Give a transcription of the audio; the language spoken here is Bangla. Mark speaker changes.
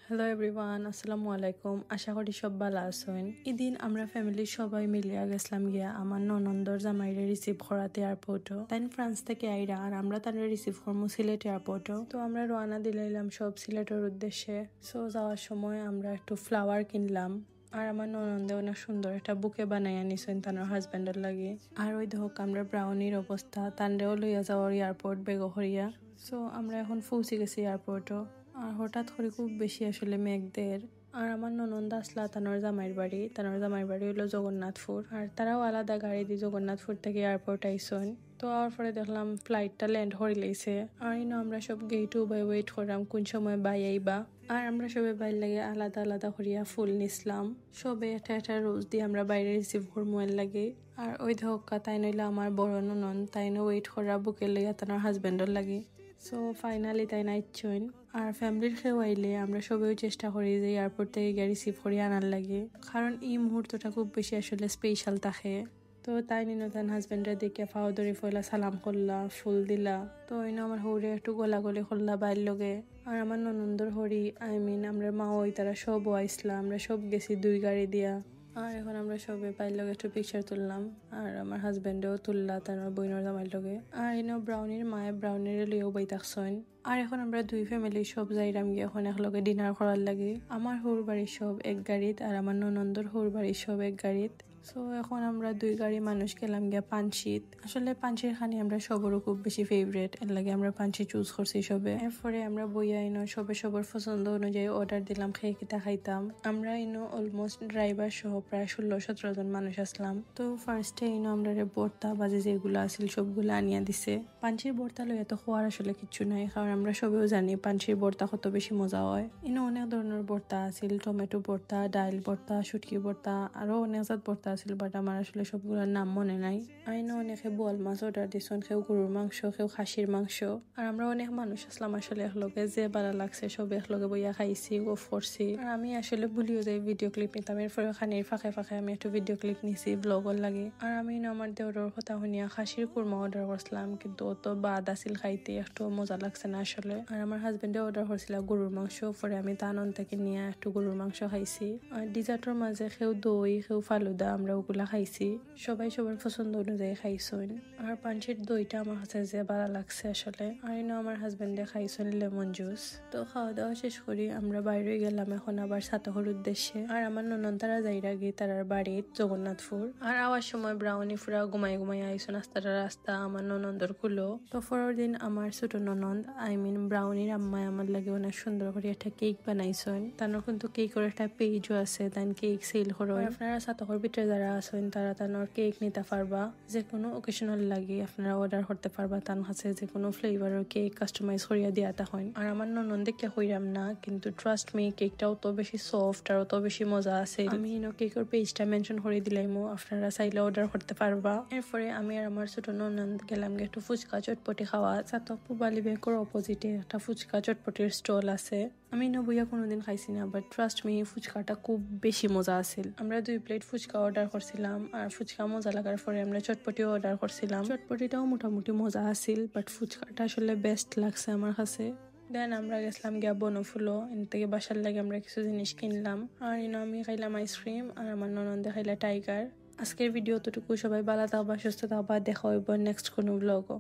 Speaker 1: হ্যালো এভরিওয়ান, আসসালামু আলাইকুম। আশা করি সব ভালো আছেন। এদিন আমরা ফ্যামিলির সবাই মিলিয়া গেছিলাম গিয়া আমার ননন্দর জামাইরে রিসিভ করাতে এয়ারপোর্টও। তাই ফ্রান্স থেকে আইরা আর আমরা তারা রিসিভ করবো সিলেট এয়ারপোর্টও। তো আমরা রওনা দিলাম সব সিলেটের উদ্দেশ্যে। সো যাওয়ার সময় আমরা একটু ফ্লাওয়ার কিনলাম। আর আমার ননন্দে অনেক সুন্দর একটা বুকে বানাইয়া নিছেন তার হাজবেন্ডের লাগে। আর ওই দেখো আমরা ব্রাউনির অবস্থা তানরেও লইয়া যাওয়ার এয়ারপোর্ট বেগো হরিয়া। সো আমরা এখন পৌঁছে গেছি এয়ারপোর্টও। আর হঠাৎ করে খুব বেশি আসলে মেঘদের। আর আমার ননন্দা আসলা তানোর জামাইয়ের বাড়ি হলো জগন্নাথপুর। আর তারাও আলাদা গাড়ি দিয়ে জগন্নাথপুর থেকে এয়ারপোর্ট আইসন। তো আর পরে দেখলাম ফ্লাইটটা ল্যান্ড হয়ে লাইছে। আর আমরা সব গেইটু বাই ওয়েট করলাম কোন সময় বাই আইবা। আর আমরা সবাই বাইর লাগে আলাদা আলাদা করিয়া ফুল নিসলাম। সবে একটা রোজ দিয়ে আমরা বাইরে রিসিভ করবো লাগে। আর ওই ধক্কা তাই নইলে আমার বড় ননদ তাইনও ওয়েট করা বুকে লেগে তার হাজবেন্ডের লাগে। সো ফাইনালি তাই নাইটছইন। আর ফ্যামিলির খেয়েও আইলে আমরা সবাই চেষ্টা করি যে এয়ারপোর্ট থেকে গিয়ে রিসিভ করে আনার লাগে, কারণ এই মুহূর্তটা খুব বেশি আসলে স্পেশাল থাকে। তো তাই নিনতান হাজবেন্ডের দিকে ফাও ধরে ফয়লা সালাম করলা, ফুল দিলা। তো আমার হৌরে একটু গোলাগলি করলা বাইর লগে। আর আমার ননন্দর হরি আমরা মা ওই তারা সব আইসলা, আমরা সব গেছি 2 গাড়ি দিয়া। আর এখন আমরা সবে বাইর লগে একটু পিকচার তুললাম। আর আমার হাজবেন্ডেও তুললা তার বইনের জামাইর লগে। আর ব্রাউনির মায়ে ব্রাউনির লিয়েও বই থাকছেন। আর এখন আমরা 2 ফ্যামিলি সব যাইরাম গিয়ে এখন একলগে ডিনার করার লাগে। আমার হৌর বাড়ির সব এক গাড়িত আর আমার ননন্দর হৌর বাড়ির সব এক গাড়িত। সো এখন আমরা 2 গাড়ি মানুষ গেলাম গিয়া পানশিত। আসলে পানশির খানি আমরা সবরও খুব বেশি ফেভারিট, এর লাগে আমরা পানশি চুজ করছি সবে। এরপরে আমরা বইয়া সবে সবার পছন্দ অনুযায়ী অর্ডার দিলাম খেয়ে কিতা খাইতাম। আমরা অলমোস্ট ড্রাইভার সহ প্রায় 16-17 জন মানুষ আসলাম। তো ফার্স্টে আমরা ভর্তা বাজে যেগুলো আছিল সবগুলো আনিয়া দিছে। পানশির ভর্তা লই এত খোয়ার আসলে কিচ্ছু নাই, কারণ আমরা সবেও জানি পানশির ভর্তা কত বেশি মজা হয়। অনেক ধরনের ভর্তা আছিল, টমেটো ভর্তা, ডাইল ভর্তা, শুটকি ভর্তা, আরো অনেক জাত ভর্তা আছিল, বাট আমার আসলে সবগুলোর নাম মনে নাই। অনেকে বোয়াল মাছ অর্ডার দিছেন, কেউ গরুর মাংস, কেউ খাসির মাংস। আর আমরা অনেক মানুষ আসলাম আসলে একলগে, যে ভালো লাগছে সব একলগে বইয়া খাইছি, অফ করছি। আর আমি আসলে ভুলিও যাই ভিডিও ক্লিপ নিতাম, এরপরে খানির ফাঁকে ফাঁকে আমি একটু ভিডিও ক্লিপ নিছি ব্লগর লাগে। আর আমি আমার দেওরের কথা শুনিয়া খাসির কুরমা অর্ডার করছিলাম, কিন্তু অত বাদ আছিল খাইতে, একটু মজা লাগছে না আসলে। আর আমার হাজবেন্ডে অর্ডার করছিল গরুর মাংস, পরে আমি তানন থেকে নিয়ে একটু গরুর মাংস খাইছি। আর ডিজার্টের মাঝে কেউ দই, কেউ ফালুদা, আমরা ওগুলা খাইছি। সবাই সবার পছন্দ অনুযায়ী খাইছেন। আর পানশির দইটা আমার কাছে যে ভালো লাগছে আসলে। আর আমার হাজবেন্ডে খাইছেন লেমন জুস। তো খাওয়া দাওয়া শেষ করি আমরা বাইরে গেলাম এখন আবার সাতহর উদ্দেশ্যে। আর আমার ননদ তারা যাইরা গিয়ে তার বাড়ির জগন্নাথপুর। আর আওয়ার সময় ব্রাউনি ফুরা ঘুমাই আইসো রাস্তা আমার ননন্দর কুলো। তো পরের দিন আমার ছোট ননদ ব্রাউনির আম্মায় আমার লাগে অনেক সুন্দর করে একটা কেক বানাইছেন। তার কিন্তু কেকের একটা পেজও আছে, তাই কেক সেল করে। আপনারা সাতহর ভিতরে যারা আছেন তারা তানোর কেক নিতে পারবা, যে কোনো অকেশনাল লাগে আপনারা অর্ডার করতে পারবা। তার কাছে যে কোনো ফ্লেভারের কেক কাস্টমাইজ করিয়া দিয়া হয়। আর আমার ননদ দেখে হইরাম না, কিন্তু ট্রাস্ট মি কেকটাও তো বেশি সফট আর অত বেশি মজা আছে। আমি কেকের পেজটা মেনশন করে দিলাইমো, আপনারা চাইলে অর্ডার করতে পারবা। এরপরে আমি আর আমার ছোট ননদ গেলাম একটু ফুচকা চটপটি খাওয়া। সাতক পুবালি ব্যাংকের অপোজিটে একটা ফুচকা চটপটির স্টল আছে। আমি বইয়া কোনোদিন খাইছি না, বাট ট্রাস্ট মি ফুচকাটা খুব বেশি মজা আছিল। আমরা 2 প্লেট ফুচকা অর্ডার করছিলাম। আর ফুচকা মজা লাগার পরে আমরা চটপটিও অর্ডার করছিলাম। চটপটিটাও মোটামুটি মজা আছিল, বাট ফুচকাটা আসলে বেস্ট লাগছে আমার কাছে। দেন আমরা গেছিলাম গিয়া বনফুলো, এর থেকে বাসার লাগে আমরা কিছু জিনিস কিনলাম। আর আমি খাইলাম আইসক্রিম, আর আমার ননন্দে খাইলা টাইগার। আজকের ভিডিও ততটুকু, সবাই ভালো থাকবা, সুস্থ থাকবা, দেখা হইব নেক্সট কোনো ব্লগও।